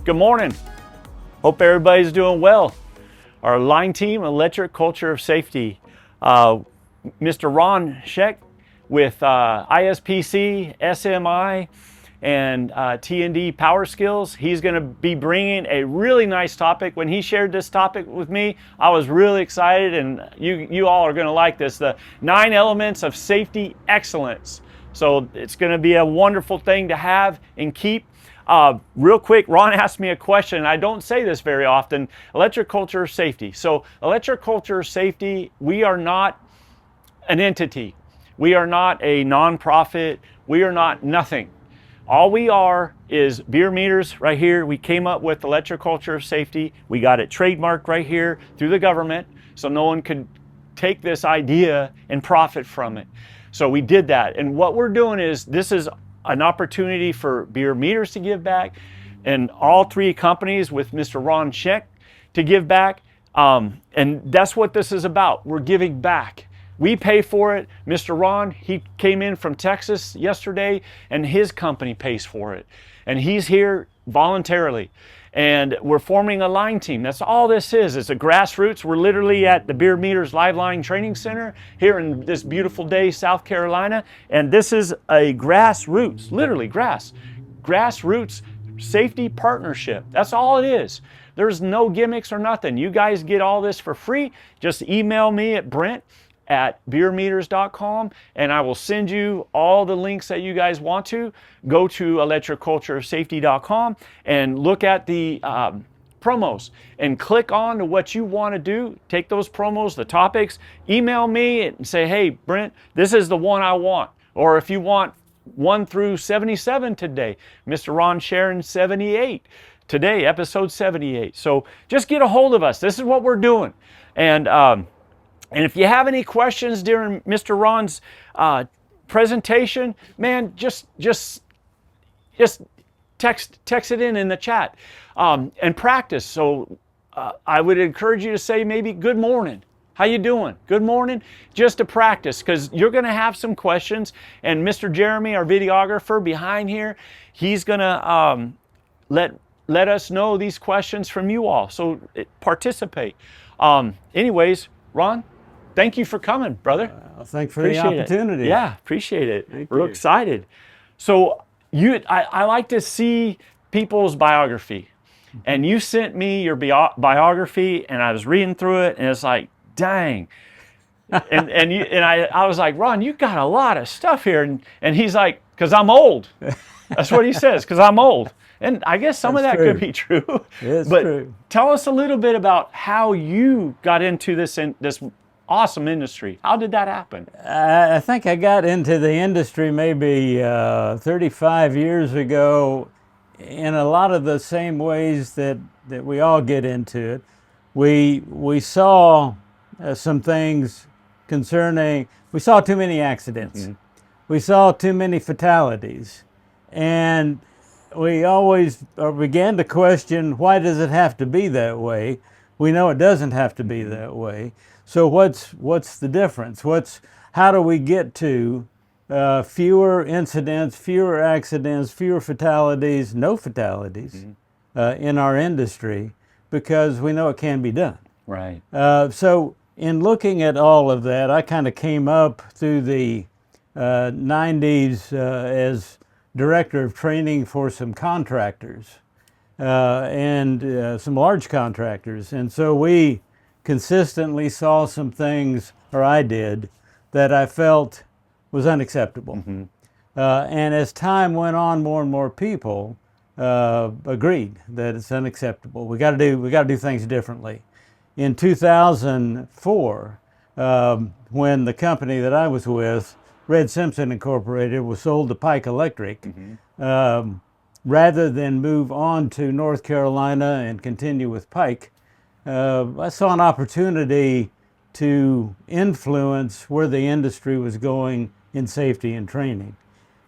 Good morning. Hope everybody's doing well. Our line team, Electric Culture of Safety, Mr. Ron Schenk with ISPC, SMI, and T&D PowerSkills. He's going to be bringing a really nice topic. When he shared this topic with me, I was really excited, and you all are going to like this, the 9 elements of safety excellence. So it's going to be a wonderful thing to have and keep. Real quick, Ron asked me a question, and I don't say this very often, electric culture of safety. So electric culture of safety, we are not an entity. We are not a nonprofit. We are not nothing. All we are is beer meters right here. We came up with electric culture of safety. We got it trademarked right here through the government, so no one could take this idea and profit from it. So we did that. And what we're doing is, this is an opportunity for beer meters to give back, and all 3 companies with Mr. Ron Schenk to give back. And that's what this is about. We're giving back. We pay for it. Mr. Ron, he came in from Texas yesterday, and his company pays for it. And he's here voluntarily. And we're forming a line team. That's all this is. It's a grassroots. We're literally at the Beer Meters Live Line Training Center here in this beautiful day, South Carolina. And this is a grassroots, literally grassroots safety partnership. That's all it is. There's no gimmicks or nothing. You guys get all this for free. Just email me at brent@bierermeters.com, and I will send you all the links that you guys want to. Go to electriccultureofsafety.com and look at the promos and click on to what you want to do. Take those promos, the topics, email me and say, hey, Brent, this is the one I want. Or if you want 1 through 77 today, Mr. Ron sharing 78 today, episode 78. So just get a hold of us. This is what we're doing. And if you have any questions during Mr. Ron's presentation, man, just text it in the chat and practice. So I would encourage you to say maybe good morning. How you doing? Good morning. Just to practice, because you're going to have some questions. And Mr. Jeremy, our videographer behind here, he's going to let us know these questions from you all. So participate. Anyways, Ron, thank you for coming, brother. Thanks for the opportunity. Yeah, appreciate it. Thank Real you. excited. So I like to see people's biography. And you sent me your biography, and I was reading through it, and it's like, dang. and I was like, Ron, you got a lot of stuff here. And he's like, because I'm old. That's what he says, because I'm old. And I guess some of that could be true. It's but true. Tell us a little bit about how you got into this awesome industry. How did that happen? I think I got into the industry maybe 35 years ago in a lot of the same ways that we all get into it. We saw some things concerning, we saw too many accidents. Mm-hmm. We saw too many fatalities. And we always began to question, why does it have to be that way? We know it doesn't have to be that way. So what's the difference? How do we get to fewer incidents, fewer accidents, fewer fatalities, no fatalities in our industry, because we know it can be done. Right. So in looking at all of that, I kind of came up through the 90s as director of training for some contractors and some large contractors. And so we consistently saw some things, or I did, that I felt was unacceptable. Mm-hmm. And as time went on, more and more people agreed that it's unacceptable. We got to do things differently. In 2004, when the company that I was with, Red Simpson Incorporated, was sold to Pike Electric, mm-hmm. Rather than move on to North Carolina and continue with Pike, I saw an opportunity to influence where the industry was going in safety and training.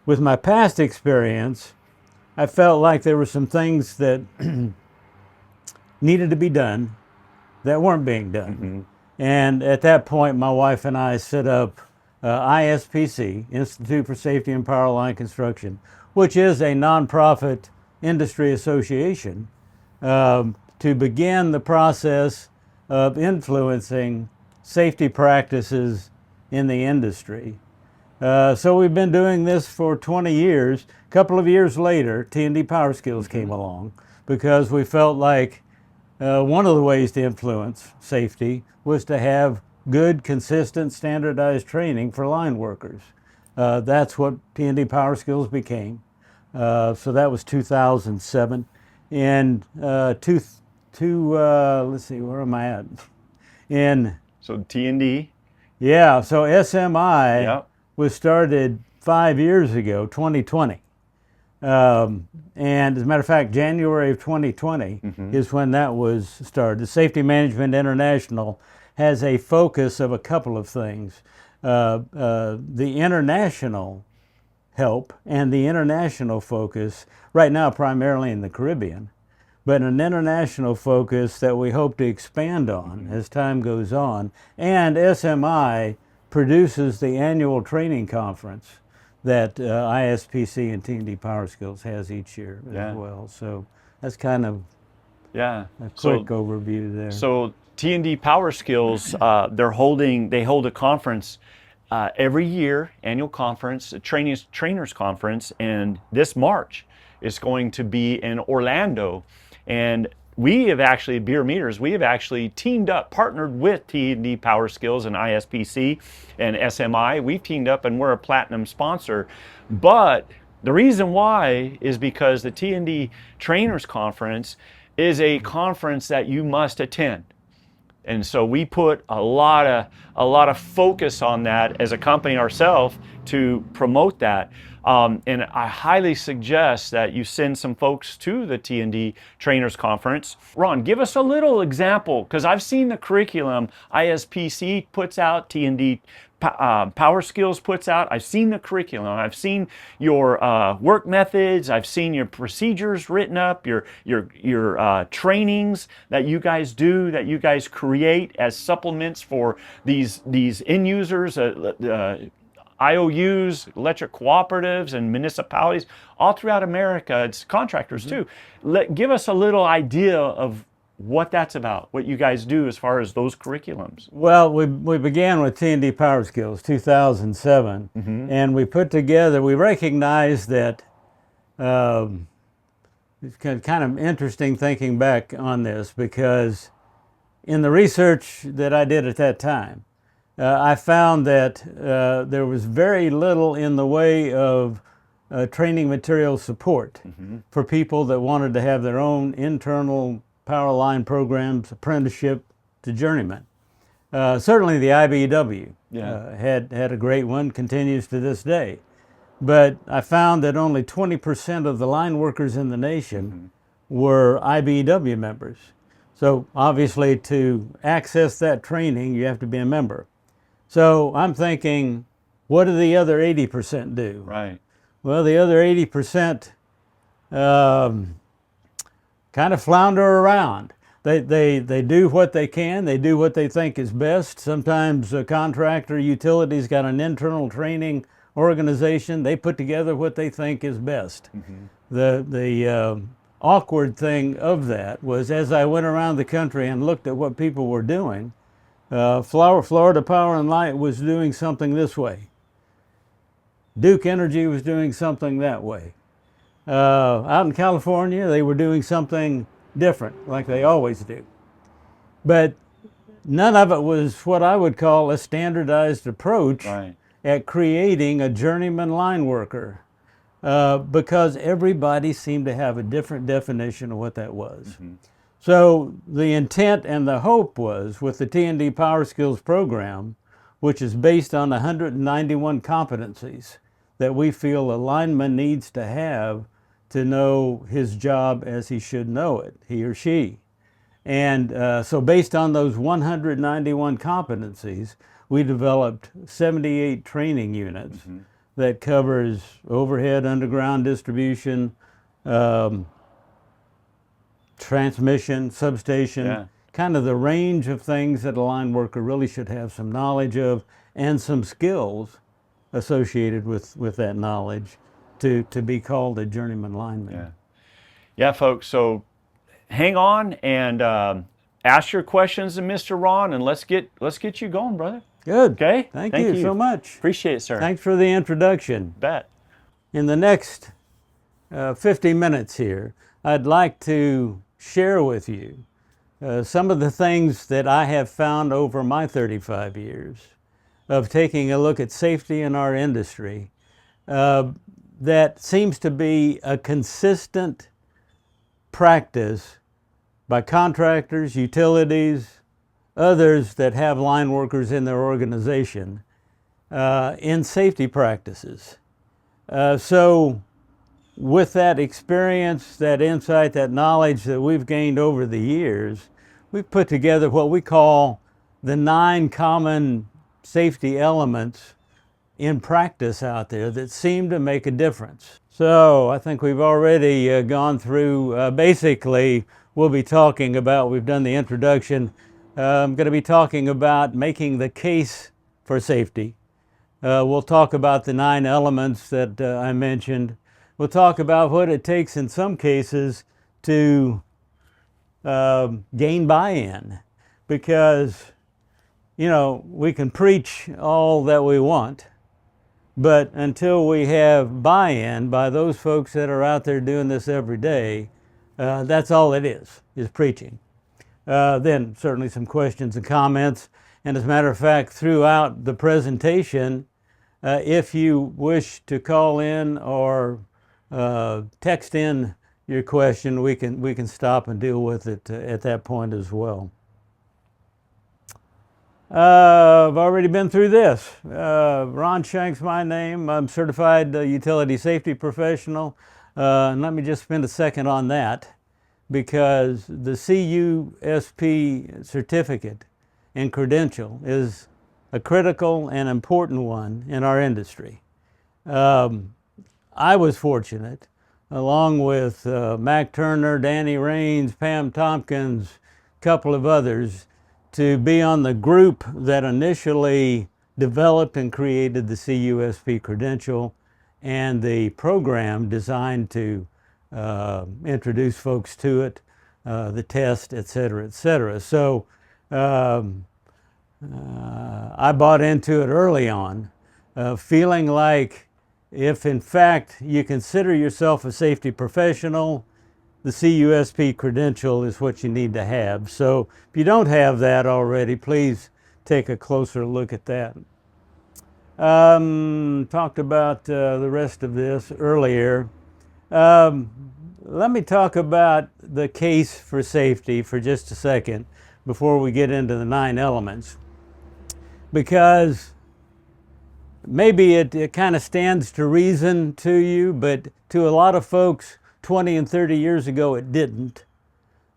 With my past experience, I felt like there were some things that needed to be done that weren't being done. Mm-hmm. And at that point, my wife and I set up ISPC, Institute for Safety and Powerline Construction, which is a nonprofit industry association to begin the process of influencing safety practices in the industry. So we've been doing this for 20 years. A couple of years later, T&D PowerSkills came along because we felt like one of the ways to influence safety was to have good, consistent, standardized training for line workers. That's what T&D PowerSkills became. So that was 2007. And let's see, where am I at? So T&D. Yeah, so SMI Yep. was started 5 years ago, 2020. And as a matter of fact, January of 2020 is when that was started. Safety Management International has a focus of a couple of things. The international help and the international focus, right now primarily in the Caribbean, but an international focus that we hope to expand on as time goes on. And SMI produces the annual training conference that ISPC and T&D PowerSkills has each year as well. So that's kind of a quick overview there. So T&D PowerSkills, they hold a conference every year, annual conference, a trainers conference, and this March is going to be in Orlando. And we have actually, bierermeters, we have actually teamed up, partnered with T&D PowerSkills and ISPC and SMI. We've teamed up and we're a platinum sponsor. But the reason why is because the T&D Trainers Conference is a conference that you must attend. And so we put a lot of focus on that as a company ourselves to promote that. And I highly suggest that you send some folks to the T&D Trainers Conference. Ron, give us a little example, because I've seen the curriculum ISPC puts out, T&D PowerSkills puts out. I've seen the curriculum. I've seen your work methods. I've seen your procedures written up, your trainings that you guys do, that you guys create as supplements for these end users, IOUs, electric cooperatives, and municipalities all throughout America. It's contractors too. Give us a little idea of what that's about, what you guys do as far as those curriculums. Well, we began with T&D PowerSkills 2007, and we put together, we recognized that it's kind of interesting thinking back on this, because in the research that I did at that time, I found that there was very little in the way of training material support for people that wanted to have their own internal power line programs, apprenticeship to journeyman. Certainly the IBEW had a great one, continues to this day. But I found that only 20% of the line workers in the nation were IBEW members. So obviously to access that training, you have to be a member. So I'm thinking, what do the other 80% do? Right. Well, the other 80% kind of flounder around. They do what they can. They do what they think is best. Sometimes a contractor, utility's got an internal training organization. They put together what they think is best. The awkward thing of that was, as I went around the country and looked at what people were doing, Florida Power and Light was doing something this way. Duke Energy was doing something that way. Out in California, they were doing something different, like they always do. But none of it was what I would call a standardized approach at creating a journeyman line worker, because everybody seemed to have a different definition of what that was. So the intent and the hope was, with the T&D PowerSkills program, which is based on 191 competencies that we feel a lineman needs to have to know his job as he should know it, he or she. And so based on those 191 competencies, we developed 78 training units that covers overhead, underground distribution, transmission, substation, kind of the range of things that a line worker really should have some knowledge of and some skills associated with that knowledge to be called a journeyman lineman. Yeah, folks, so hang on and ask your questions to Mr. Ron, and let's get you going, brother. Good. Okay? Thank you so much. Appreciate it, sir. Thanks for the introduction. Bet. In the next 50 minutes here, I'd like to share with you some of the things that I have found over my 35 years of taking a look at safety in our industry that seems to be a consistent practice by contractors, utilities, others that have line workers in their organization in safety practices. So with that experience, that insight, that knowledge that we've gained over the years, we've put together what we call the 9 common safety elements in practice out there that seem to make a difference. So I think we've already gone through, basically we'll be talking about, we've done the introduction, I'm going to be talking about making the case for safety. We'll talk about the 9 elements that I mentioned. We'll talk about what it takes in some cases to gain buy-in, because, you know, we can preach all that we want, but until we have buy-in by those folks that are out there doing this every day, that's all it is preaching. Then certainly some questions and comments. And as a matter of fact, throughout the presentation, if you wish to call in or text in your question, we can stop and deal with it at that point as well. I've already been through this. Ron Schenk's my name. I'm certified utility safety professional. And let me just spend a second on that, because the CUSP certificate and credential is a critical and important one in our industry. I was fortunate, along with Mac Turner, Danny Raines, Pam Tompkins, a couple of others, to be on the group that initially developed and created the CUSP credential and the program designed to introduce folks to it, the test, et cetera, et cetera. So I bought into it early on, feeling like if in fact you consider yourself a safety professional, the CUSP credential is what you need to have. So if you don't have that already, please take a closer look at that. Talked about the rest of this earlier. Let me talk about the case for safety for just a second before we get into the 9 elements, because maybe it kind of stands to reason to you, but to a lot of folks 20 and 30 years ago it didn't.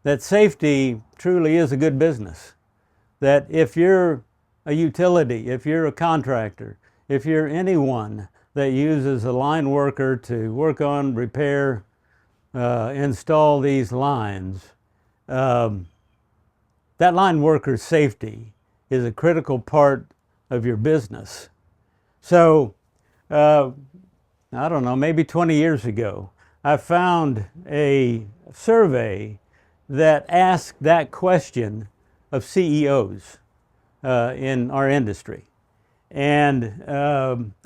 That safety truly is a good business. That if you're a utility, if you're a contractor, if you're anyone that uses a line worker to work on, repair, install these lines, that line worker's safety is a critical part of your business. So, I don't know, maybe 20 years ago, I found a survey that asked that question of CEOs in our industry. And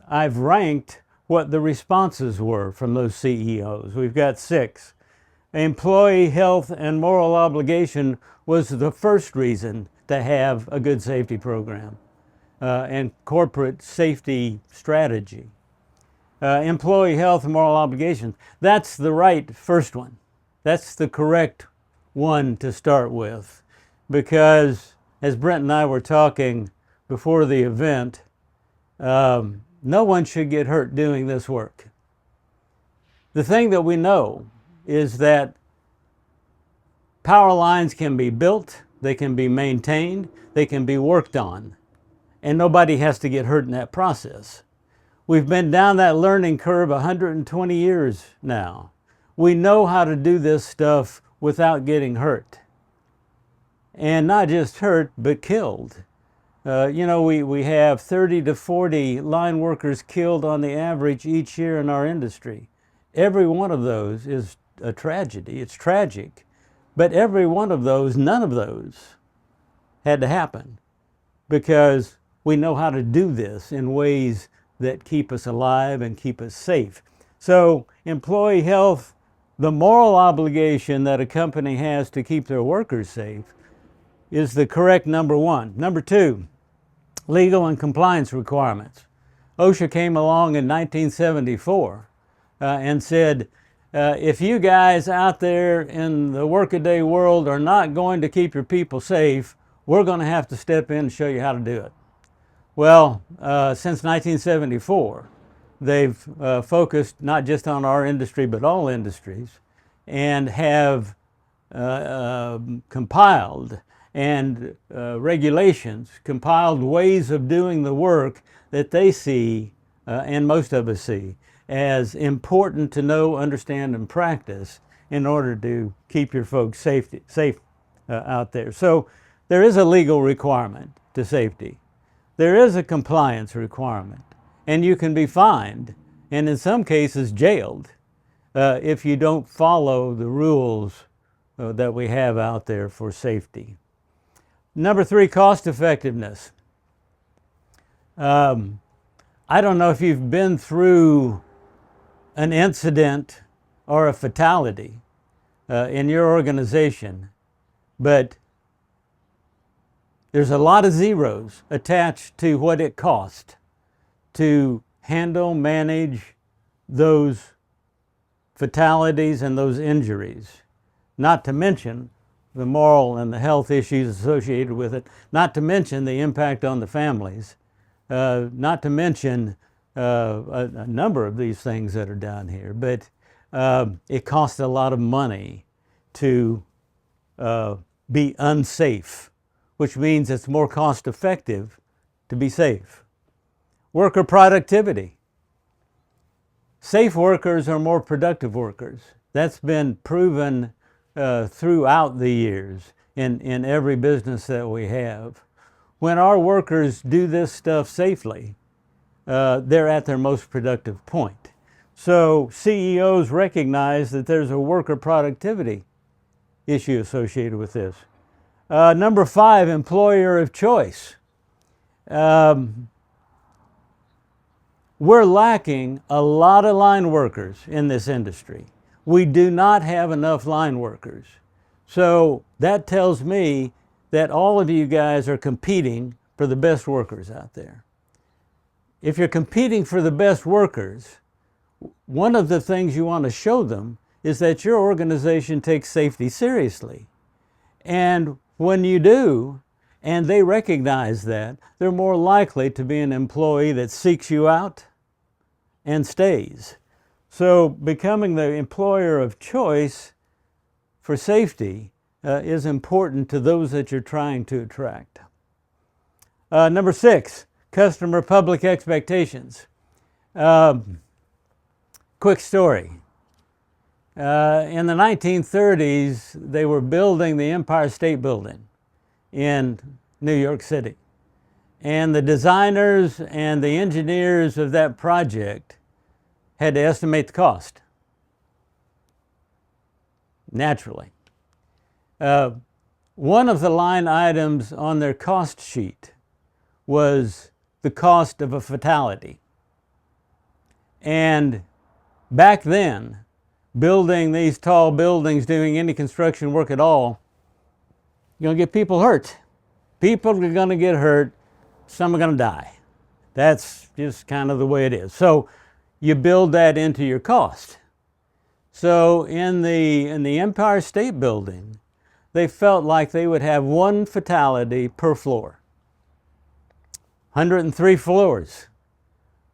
I've ranked what the responses were from those CEOs. We've got 6. Employee health and moral obligation was the first reason to have a good safety program and corporate safety strategy. Employee health and moral obligations, that's the right first one. That's the correct one to start with, because as Brent and I were talking before the event, no one should get hurt doing this work. The thing that we know is that power lines can be built, they can be maintained, they can be worked on, and nobody has to get hurt in that process. We've been down that learning curve 120 years now. We know how to do this stuff without getting hurt. And not just hurt, but killed. You know, we have 30 to 40 line workers killed on the average each year in our industry. Every one of those is a tragedy. It's tragic. But every one of those, none of those had to happen, because we know how to do this in ways that keep us alive and keep us safe. So employee health, the moral obligation that a company has to keep their workers safe, is the correct number one. Number two, legal and compliance requirements. OSHA came along in 1974 and said, if you guys out there in the workaday world are not going to keep your people safe, we're going to have to step in and show you how to do it. Well, since 1974, they've focused not just on our industry, but all industries, and have compiled and regulations, compiled ways of doing the work that they see, and most of us see, as important to know, understand, and practice in order to keep your folks safe out there. So there is a legal requirement to safety. There is a compliance requirement, and you can be fined, and in some cases jailed, if you don't follow the rules that we have out there for safety. Number three, cost effectiveness. I don't know if you've been through an incident or a fatality in your organization, but there's a lot of zeros attached to what it cost to handle, manage those fatalities and those injuries, not to mention the moral and the health issues associated with it, not to mention the impact on the families, not to mention a number of these things that are down here. But it costs a lot of money to be unsafe, which means it's more cost effective to be safe. Worker productivity. Safe workers are more productive workers. That's been proven throughout the years in every business that we have. When our workers do this stuff safely, they're at their most productive point. So CEOs recognize that there's a worker productivity issue associated with this. Number five, employer of choice. We're lacking a lot of line workers in this industry. We do not have enough line workers. So that tells me that all of you guys are competing for the best workers out there. If you're competing for the best workers, one of the things you want to show them is that your organization takes safety seriously. And when you do, and they recognize that, they're more likely to be an employee that seeks you out and stays. So becoming the employer of choice for safety is important to those that you're trying to attract. Number six, customer public expectations. Quick story. In the 1930s, they were building the Empire State Building in New York City. And the designers and the engineers of that project had to estimate the cost. Naturally. One of the line items on their cost sheet was the cost of a fatality. And back then, building these tall buildings, doing any construction work at all, you're going to get people hurt. People are going to get hurt. Some are going to die. That's just kind of the way it is. So you build that into your cost. So in the Empire State Building, they felt like they would have one fatality per floor. 103 floors.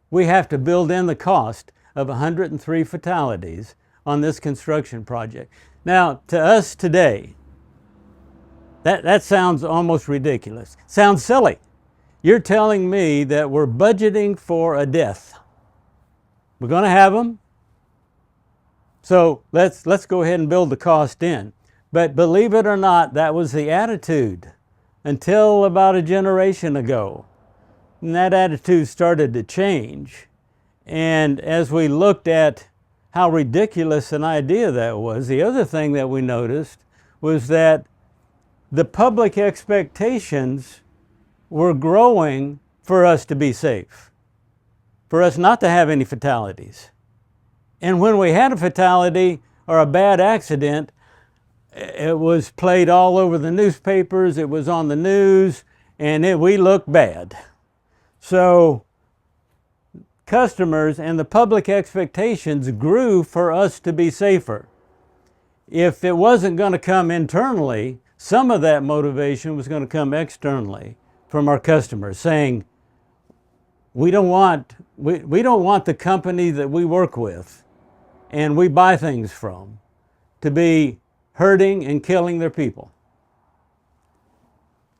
We have to build in the cost of 103 fatalities on this construction project. Now, to us today, that sounds almost ridiculous. Sounds silly. You're telling me that we're budgeting for a death. We're going to have them. So let's go ahead and build the cost in. But believe it or not, that was the attitude until about a generation ago. And that attitude started to change. And as we looked at how ridiculous an idea that was, the other thing that we noticed was that the public expectations were growing for us to be safe, for us not to have any fatalities. And when we had a fatality or a bad accident, it was played all over the newspapers, it was on the news, and we looked bad. So customers and the public expectations grew for us to be safer. If it wasn't going to come internally, some of that motivation was going to come externally from our customers, saying, we don't want the company that we work with and we buy things from to be hurting and killing their people.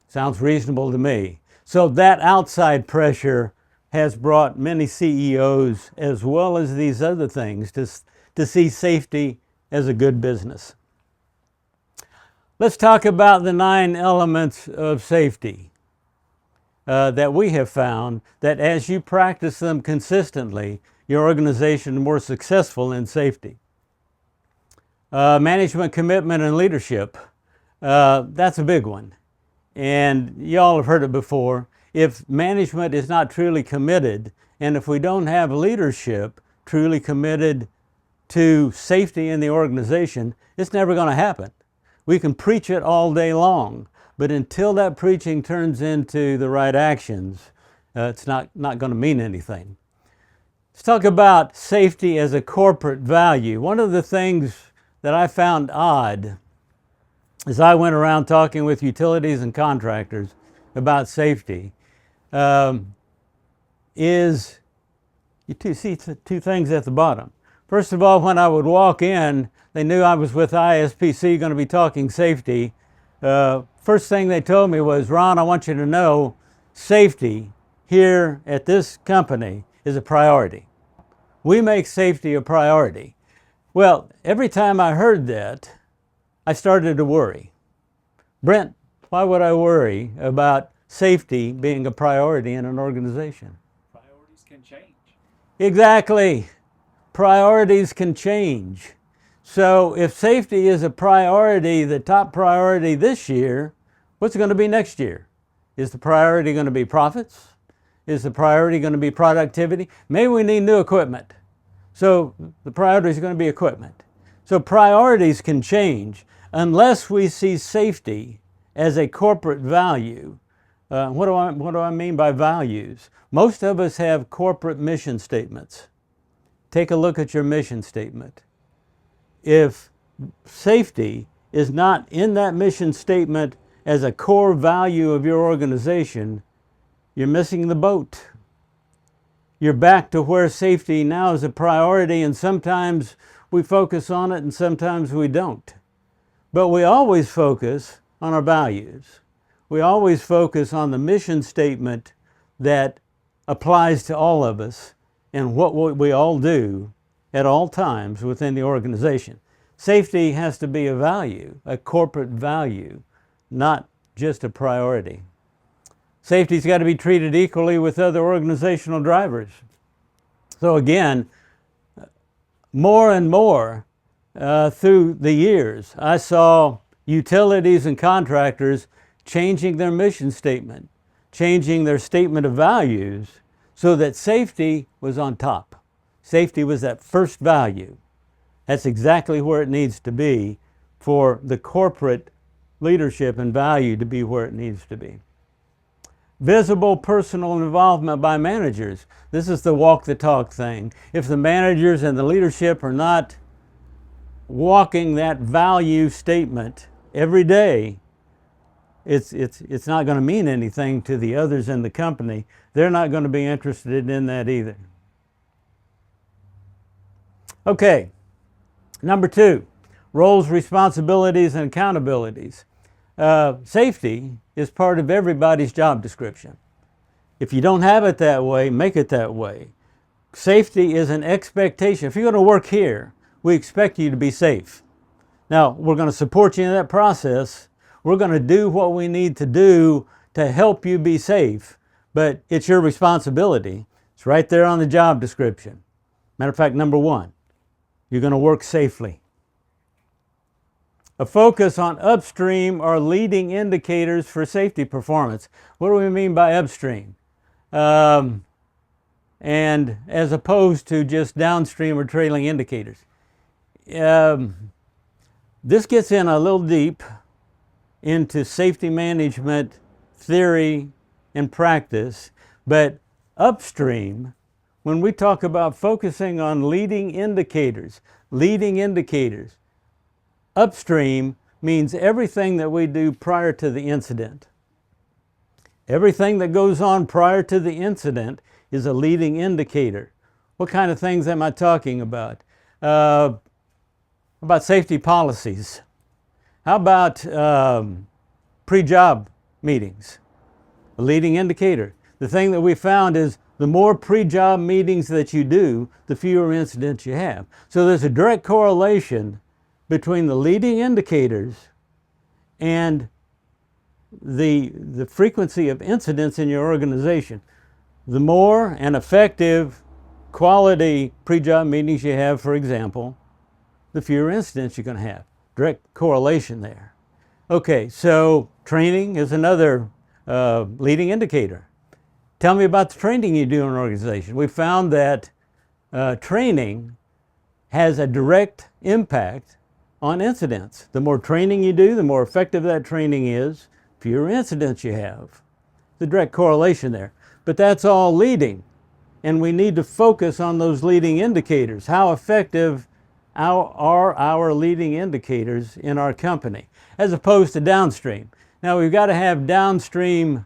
Sounds reasonable to me. So that outside pressure has brought many CEOs, as well as these other things, to see safety as a good business. Let's talk about the 9 elements of safety that we have found that as you practice them consistently, your organization is more successful in safety. Management commitment and leadership, that's a big one. And y'all have heard it before. If management is not truly committed, and if we don't have leadership truly committed to safety in the organization, it's never going to happen. We can preach it all day long, but until that preaching turns into the right actions, it's not going to mean anything. Let's talk about safety as a corporate value. One of the things that I found odd as I went around talking with utilities and contractors about safety is you see two things at the bottom. First of all, when I would walk in, they knew I was with ISPC going to be talking safety. First thing they told me was, Ron, I want you to know safety here at this company is a priority. We make safety a priority. Well, every time I heard that, I started to worry. Brent, why would I worry about safety being a priority in an organization? Priorities can change. Exactly. Priorities can change. So if safety is a priority, the top priority this year, what's it going to be next year? Is the priority going to be profits? Is the priority going to be productivity? Maybe we need new equipment. So the priority is going to be equipment. So priorities can change unless we see safety as a corporate value. What do I mean by values? Most of us have corporate mission statements. Take a look at your mission statement. If safety is not in that mission statement as a core value of your organization, you're missing the boat. You're back to where safety now is a priority, and sometimes we focus on it and sometimes we don't. But we always focus on our values. We always focus on the mission statement that applies to all of us and what we all do at all times within the organization. Safety has to be a value, a corporate value, not just a priority. Safety's got to be treated equally with other organizational drivers. So again, more and more through the years, I saw utilities and contractors changing their mission statement, changing their statement of values so that safety was on top. Safety was that first value. That's exactly where it needs to be for the corporate leadership and value to be where it needs to be. Visible personal involvement by managers. This is the walk the talk thing. If the managers and the leadership are not walking that value statement every day, it's not going to mean anything to the others in the company. They're not going to be interested in that either. Okay, number 2, roles, responsibilities, and accountabilities. Safety is part of everybody's job description. If you don't have it that way, make it that way. Safety is an expectation. If you're going to work here, we expect you to be safe. Now, we're going to support you in that process. We're going to do what we need to do to help you be safe, but it's your responsibility. It's right there on the job description. Matter of fact, number 1, you're going to work safely. A focus on upstream or leading indicators for safety performance. What do we mean by upstream? And as opposed to just downstream or trailing indicators. This gets in a little deep into safety management theory and practice, but upstream, when we talk about focusing on leading indicators, upstream means everything that we do prior to the incident. Everything that goes on prior to the incident is a leading indicator. What kind of things am I talking about? About safety policies. How about pre-job meetings? A leading indicator. The thing that we found is the more pre-job meetings that you do, the fewer incidents you have. So there's a direct correlation between the leading indicators and the frequency of incidents in your organization. The more and effective quality pre-job meetings you have, for example, the fewer incidents you're going to have. Direct correlation there. Okay, so training is another leading indicator. Tell me about the training you do in an organization. We found that training has a direct impact on incidents. The more training you do, the more effective that training is, fewer incidents you have. The direct correlation there. But that's all leading, and we need to focus on those leading indicators. How effective are our leading indicators in our company, as opposed to downstream. Now we've got to have downstream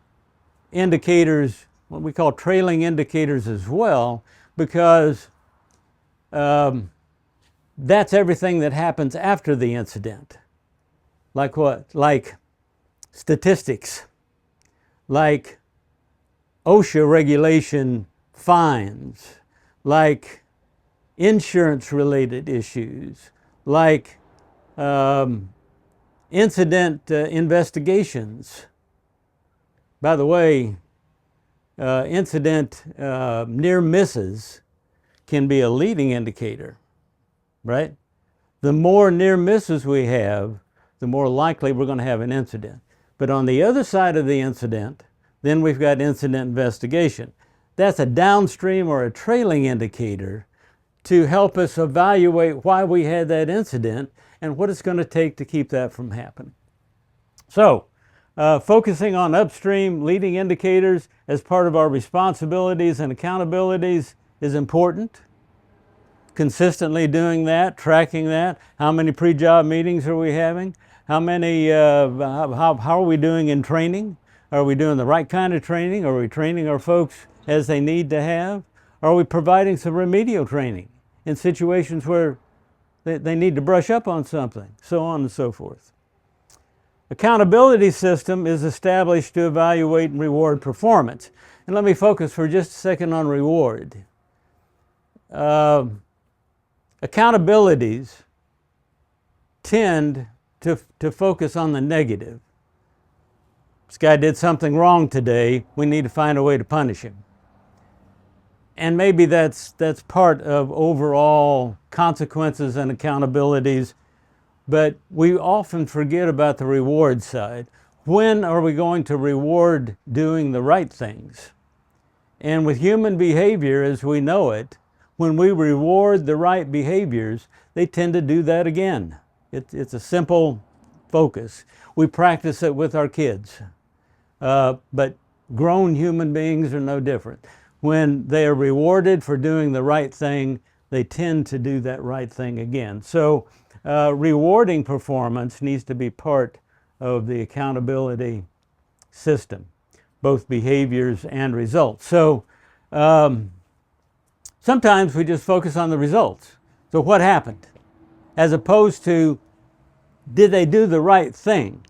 indicators, what we call trailing indicators as well, because that's everything that happens after the incident. Like what? Like statistics, like OSHA regulation fines, like insurance-related issues, like incident investigations. By the way, incident near misses can be a leading indicator, right? The more near misses we have, the more likely we're going to have an incident. But on the other side of the incident, then we've got incident investigation. That's a downstream or a trailing indicator to help us evaluate why we had that incident and what it's going to take to keep that from happening. So, focusing on upstream leading indicators as part of our responsibilities and accountabilities is important. Consistently doing that, tracking that. How many pre-job meetings are we having? How are we doing in training? Are we doing the right kind of training? Are we training our folks as they need to have? Are we providing some remedial training in situations where they need to brush up on something? So on and so forth. Accountability system is established to evaluate and reward performance. And let me focus for just a second on reward. Accountabilities tend to focus on the negative. This guy did something wrong today, we need to find a way to punish him. And maybe that's part of overall consequences and accountabilities, but we often forget about the reward side. When are we going to reward doing the right things? And with human behavior as we know it, when we reward the right behaviors, they tend to do that again. It's a simple focus. We practice it with our kids, but grown human beings are no different. When they are rewarded for doing the right thing, they tend to do that right thing again. So rewarding performance needs to be part of the accountability system, both behaviors and results. So sometimes we just focus on the results. So what happened? As opposed to, did they do the right thing?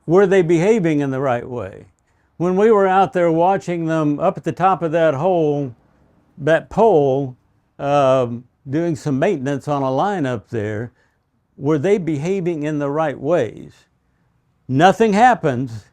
Were they behaving in the right way? When we were out there watching them up at the top of that pole, doing some maintenance on a line up there, were they behaving in the right ways? Nothing happens.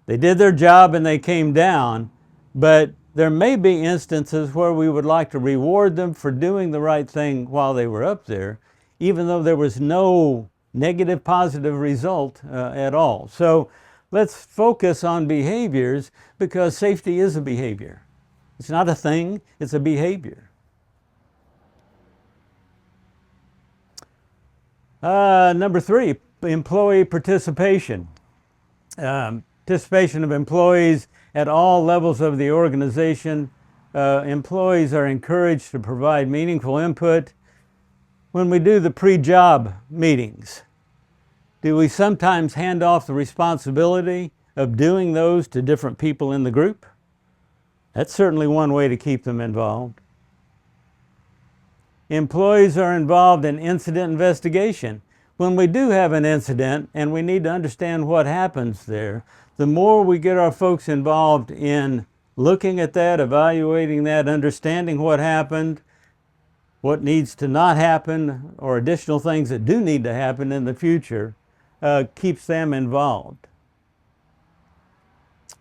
They did their job and they came down, but there may be instances where we would like to reward them for doing the right thing while they were up there, even though there was no negative, positive result at all. So let's focus on behaviors, because safety is a behavior. It's not a thing, it's a behavior. Number 3, employee participation. Participation of employees at all levels of the organization. Employees are encouraged to provide meaningful input. When we do the pre-job meetings, do we sometimes hand off the responsibility of doing those to different people in the group? That's certainly one way to keep them involved. Employees are involved in incident investigation. When we do have an incident and we need to understand what happens there, the more we get our folks involved in looking at that, evaluating that, understanding what happened, what needs to not happen, or additional things that do need to happen in the future, keeps them involved.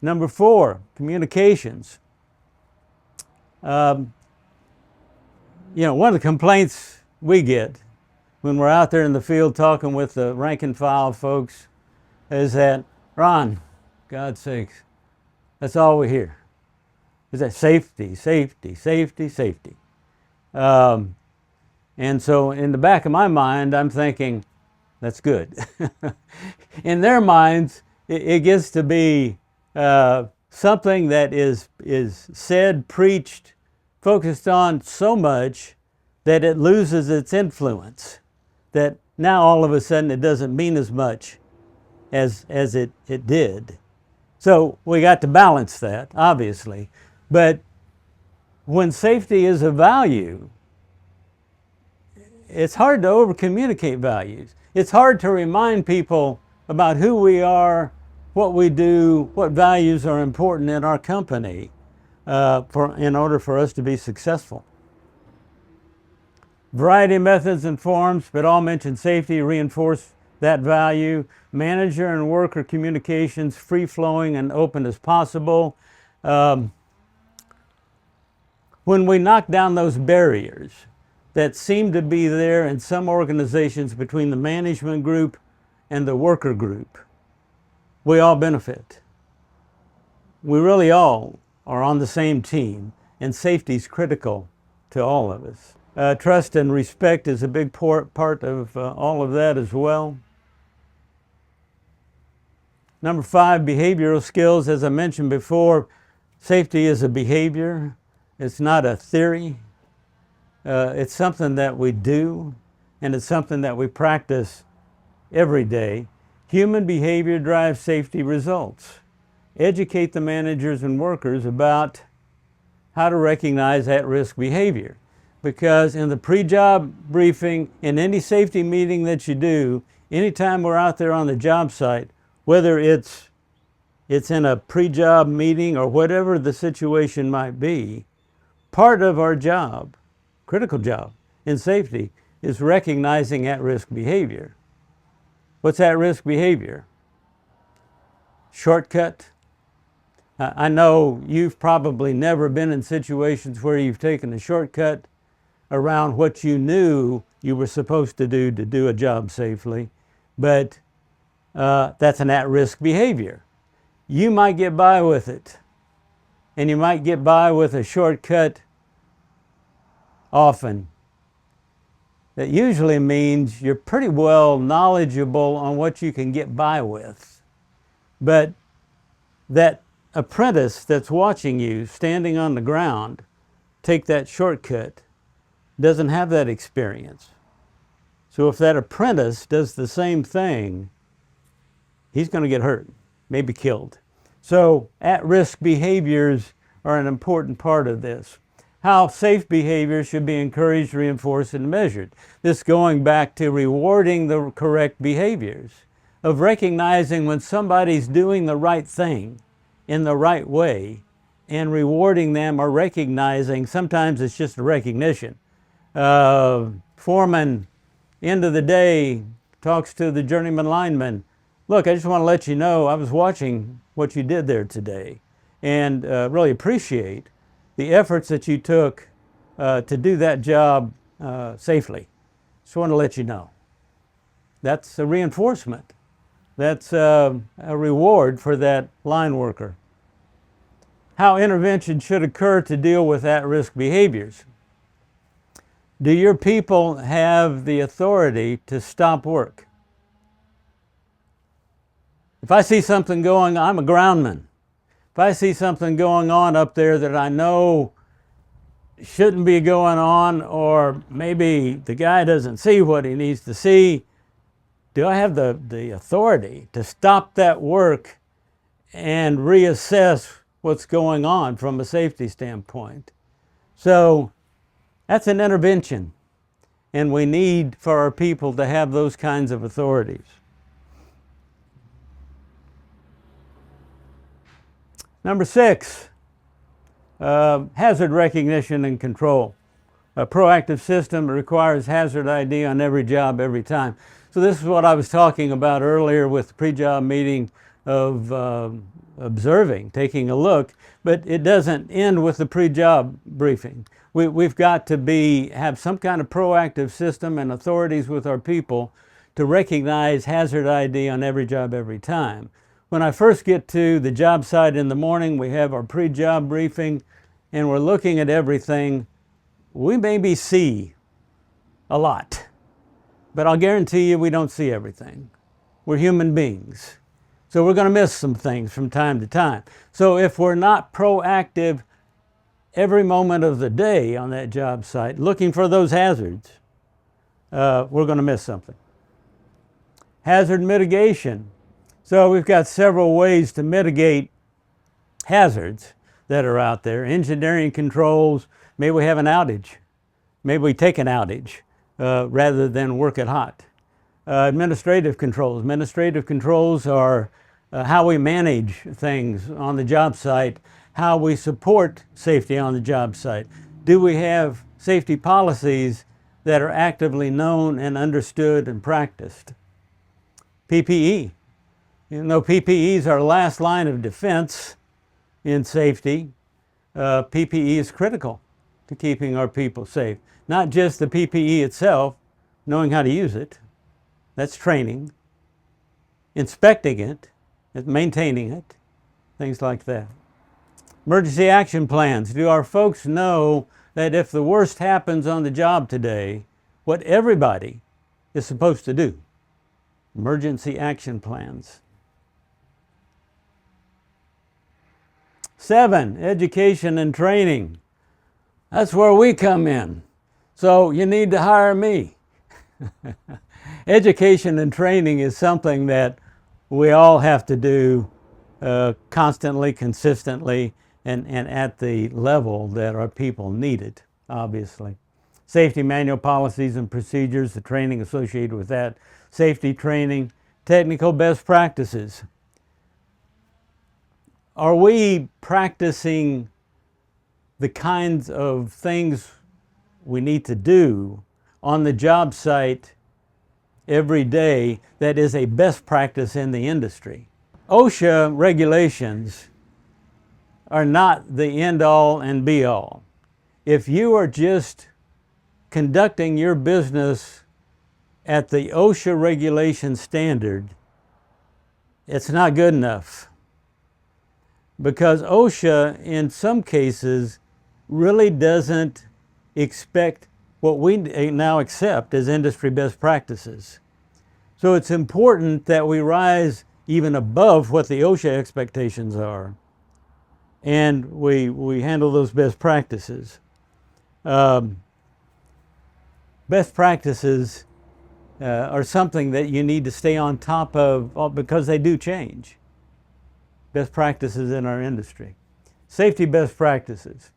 Number 4, communications. One of the complaints we get when we're out there in the field talking with the rank and file folks is that, Ron, God's sakes, that's all we hear. Is that safety, safety, safety, safety. And so in the back of my mind, I'm thinking, that's good. In their minds, it gets to be something that is said, preached, focused on so much that it loses its influence, that now all of a sudden it doesn't mean as much as it did. So we got to balance that, obviously. But when safety is a value, it's hard to over-communicate values. It's hard to remind people about who we are, what we do, what values are important in our company in order for us to be successful. Variety of methods and forms, but all mention safety, reinforce that value. Manager and worker communications, free-flowing and open as possible. When we knock down those barriers that seem to be there in some organizations between the management group and the worker group, we all benefit. We really all are on the same team, and safety is critical to all of us. Trust and respect is a big part of all of that as well. Number 5, behavioral skills. As I mentioned before, safety is a behavior. It's not a theory. It's something that we do, and it's something that we practice every day. Human behavior drives safety results. Educate the managers and workers about how to recognize at-risk behavior. Because in the pre-job briefing, in any safety meeting that you do, anytime we're out there on the job site, whether it's in a pre-job meeting or whatever the situation might be, part of our job, critical job in safety, is recognizing at-risk behavior. What's at-risk behavior? Shortcut. I know you've probably never been in situations where you've taken a shortcut around what you knew you were supposed to do a job safely, but that's an at-risk behavior. You might get by with it, and you might get by with a shortcut often. That usually means you're pretty well knowledgeable on what you can get by with. But that apprentice that's watching you standing on the ground take that shortcut doesn't have that experience. So if that apprentice does the same thing, he's going to get hurt, maybe killed. So at-risk behaviors are an important part of this. How safe behavior should be encouraged, reinforced, and measured. This going back to rewarding the correct behaviors, of recognizing when somebody's doing the right thing in the right way and rewarding them, or recognizing, sometimes it's just a recognition. Foreman, end of the day, talks to the journeyman lineman. Look, I just want to let you know I was watching what you did there today, and really appreciate the efforts that you took to do that job safely. Just want to let you know. That's a reinforcement. That's a reward for that line worker. How intervention should occur to deal with at-risk behaviors. Do your people have the authority to stop work? If I see something going on, I'm a groundman. If I see something going on up there that I know shouldn't be going on, or maybe the guy doesn't see what he needs to see, do I have the authority to stop that work and reassess what's going on from a safety standpoint? So that's an intervention, and we need for our people to have those kinds of authorities. Number 6, hazard recognition and control. A proactive system requires hazard ID on every job, every time. So this is what I was talking about earlier with the pre-job meeting of observing, taking a look, but it doesn't end with the pre-job briefing. We've got to have some kind of proactive system and authorities with our people to recognize hazard ID on every job, every time. When I first get to the job site in the morning, we have our pre-job briefing, and we're looking at everything. We maybe see a lot, but I'll guarantee you we don't see everything. We're human beings, so we're going to miss some things from time to time. So if we're not proactive every moment of the day on that job site, looking for those hazards, we're going to miss something. Hazard mitigation. So we've got several ways to mitigate hazards that are out there. Engineering controls, maybe we have an outage. Maybe we take an outage rather than work it hot. Administrative controls. Administrative controls are how we manage things on the job site, how we support safety on the job site. Do we have safety policies that are actively known and understood and practiced? PPE. You know, PPE is our last line of defense in safety. PPE is critical to keeping our people safe. Not just the PPE itself, knowing how to use it, that's training, inspecting it, maintaining it, things like that. Emergency action plans. Do our folks know that if the worst happens on the job today, what everybody is supposed to do? Emergency action plans. 7, education and training. That's where we come in. So you need to hire me. Education and training is something that we all have to do constantly, consistently, and at the level that our people need it, obviously. Safety manual policies and procedures, the training associated with that. Safety training, technical best practices. Are we practicing the kinds of things we need to do on the job site every day that is a best practice in the industry? OSHA regulations are not the end-all and be-all. If you are just conducting your business at the OSHA regulation standard, it's not good enough. Because OSHA, in some cases, really doesn't expect what we now accept as industry best practices. So it's important that we rise even above what the OSHA expectations are, and we handle those best practices. Best practices are something that you need to stay on top of because they do change. Best practices in our industry. Safety best practices.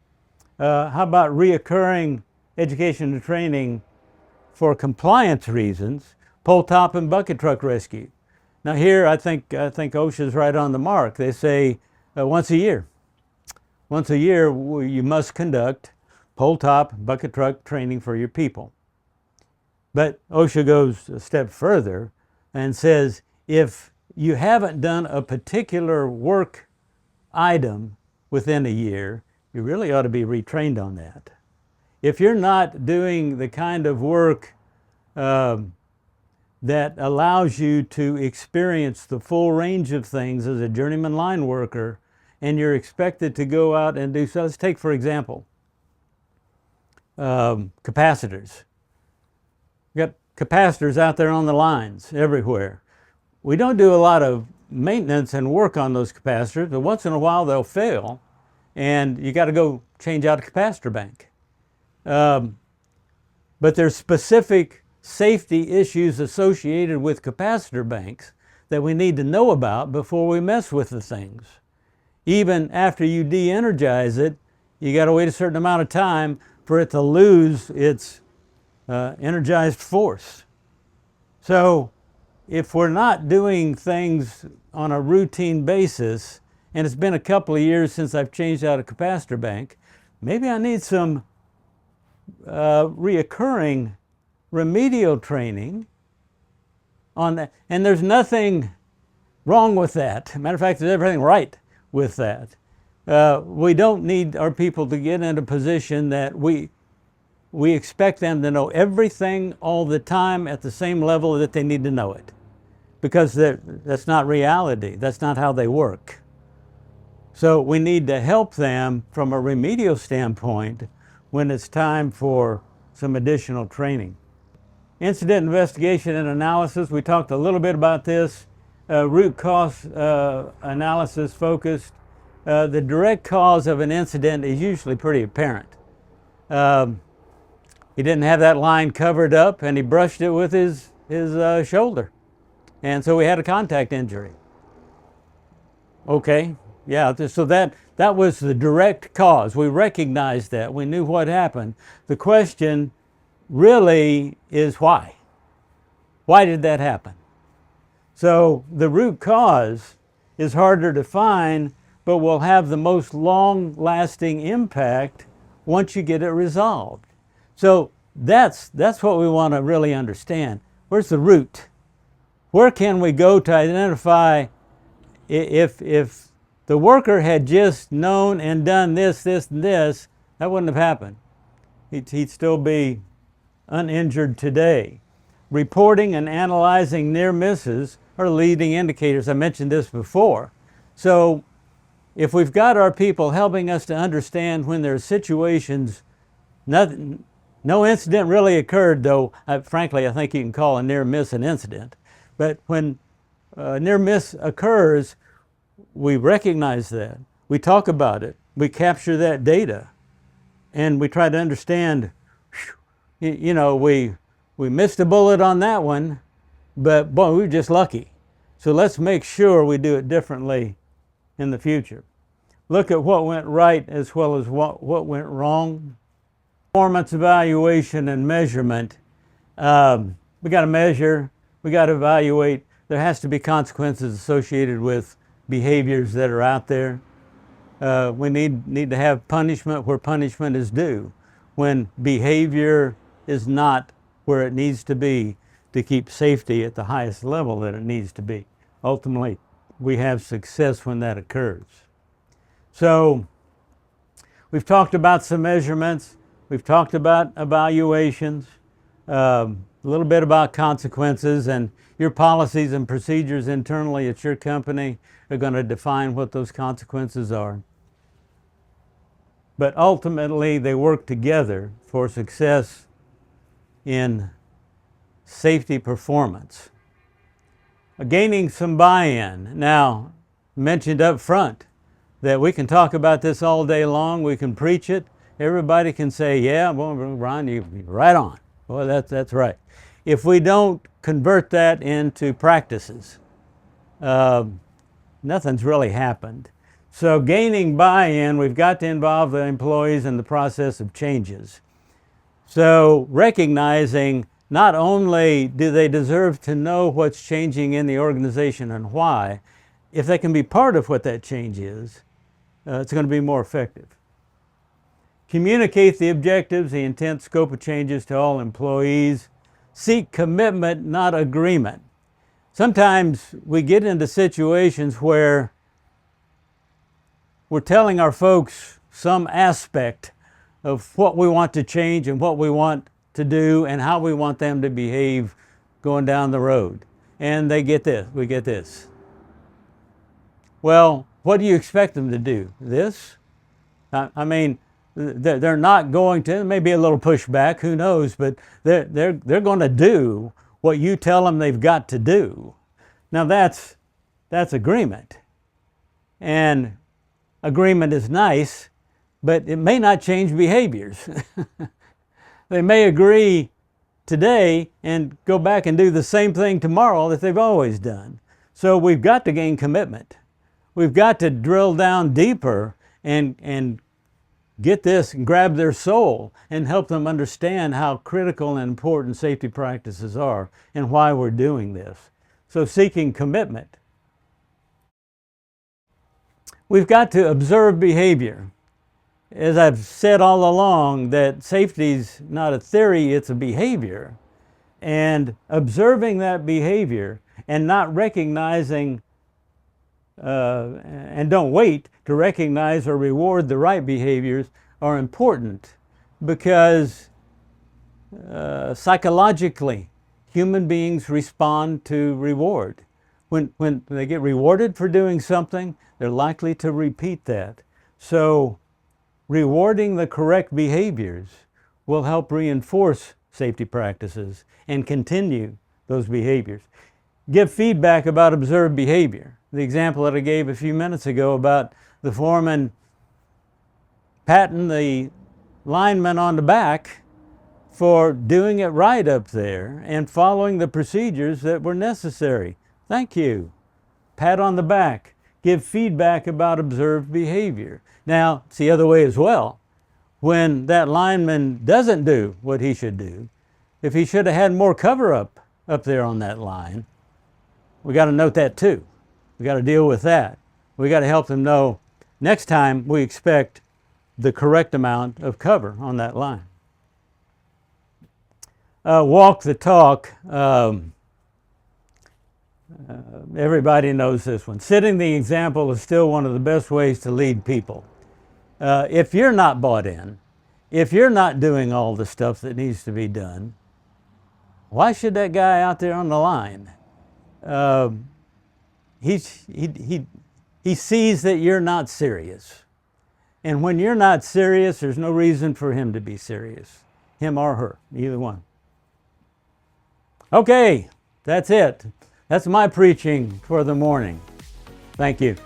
How about reoccurring education and training for compliance reasons, pole top and bucket truck rescue? Now here I think OSHA's right on the mark. They say once a year. Once a year you must conduct pole top, bucket truck training for your people. But OSHA goes a step further and says if you haven't done a particular work item within a year, you really ought to be retrained on that. If you're not doing the kind of work that allows you to experience the full range of things as a journeyman line worker, and you're expected to go out and do so. Let's take, for example, capacitors. We've got capacitors out there on the lines everywhere. We don't do a lot of maintenance and work on those capacitors, but once in a while they'll fail, and you got to go change out a capacitor bank. But there's specific safety issues associated with capacitor banks that we need to know about before we mess with the things. Even after you de-energize it, you got to wait a certain amount of time for it to lose its energized force. So if we're not doing things on a routine basis, and it's been a couple of years since I've changed out a capacitor bank, maybe I need some reoccurring remedial training on that. And there's nothing wrong with that. Matter of fact, there's everything right with that. We don't need our people to get in a position that we expect them to know everything all the time at the same level that they need to know it, because that's not reality. That's not how they work. So we need to help them from a remedial standpoint when it's time for some additional training. Incident investigation and analysis, we talked a little bit about this. Root cause analysis focused. The direct cause of an incident is usually pretty apparent. He didn't have that line covered up, and he brushed it with his shoulder. And so we had a contact injury. Okay, yeah, so that was the direct cause. We recognized that. We knew what happened. The question really is why? Why did that happen? So the root cause is harder to find, but will have the most long-lasting impact once you get it resolved. So that's what we want to really understand. Where's the root? Where can we go to identify if the worker had just known and done this, this, and this, that wouldn't have happened. He'd still be uninjured today. Reporting and analyzing near misses are leading indicators. I mentioned this before. So if we've got our people helping us to understand when there are situations, no incident really occurred, though frankly I think you can call a near miss an incident. But when a near miss occurs, we recognize that, we talk about it, we capture that data, and we try to understand, you know, we missed a bullet on that one, but boy, we were just lucky. So let's make sure we do it differently in the future. Look at what went right as well as what went wrong. Performance evaluation and measurement. We got to measure, we got to evaluate. There has to be consequences associated with behaviors that are out there. We need to have punishment where punishment is due, when behavior is not where it needs to be to keep safety at the highest level that it needs to be. Ultimately, we have success when that occurs. So we've talked about some measurements, we've talked about evaluations, a little bit about consequences, and your policies and procedures internally at your company are going to define what those consequences are. But ultimately, they work together for success in safety performance. Gaining some buy-in. Now, mentioned up front that we can talk about this all day long, we can preach it, everybody can say, yeah, well, Ron, you're right on. Well, that's right. If we don't convert that into practices, nothing's really happened. So gaining buy-in, we've got to involve the employees in the process of changes. So recognizing not only do they deserve to know what's changing in the organization and why, if they can be part of what that change is, it's going to be more effective. Communicate the objectives, the intent, scope of changes to all employees. Seek commitment, not agreement. Sometimes we get into situations where we're telling our folks some aspect of what we want to change and what we want to do and how we want them to behave going down the road. And they get this, we get this. Well, what do you expect them to do? This? I mean, they're not going to, maybe a little pushback, who knows, but they're going to do what you tell them they've got to do. Now that's agreement. And agreement is nice, but it may not change behaviors. They may agree today and go back and do the same thing tomorrow that they've always done. So we've got to gain commitment. We've got to drill down deeper and get this and grab their soul and help them understand how critical and important safety practices are and why we're doing this. So seeking commitment. We've got to observe behavior. As I've said all along, that safety's not a theory, it's a behavior. And observing that behavior and not recognizing and don't wait to recognize or reward the right behaviors are important, because psychologically human beings respond to reward. When they get rewarded for doing something, they're likely to repeat that. So rewarding the correct behaviors will help reinforce safety practices and continue those behaviors. Give feedback about observed behavior. The example that I gave a few minutes ago about the foreman patting the lineman on the back for doing it right up there and following the procedures that were necessary. Thank you. Pat on the back. Give feedback about observed behavior. Now, it's the other way as well. When that lineman doesn't do what he should do, if he should have had more cover up there on that line, we got to note that too. We got to deal with that. We got to help them know next time we expect the correct amount of cover on that line. Walk the talk. Everybody knows this one. Setting the example is still one of the best ways to lead people. If you're not bought in, if you're not doing all the stuff that needs to be done, why should that guy out there on the line? He sees that you're not serious. And when you're not serious, there's no reason for him to be serious. Him or her, either one. Okay, that's it. That's my preaching for the morning. Thank you.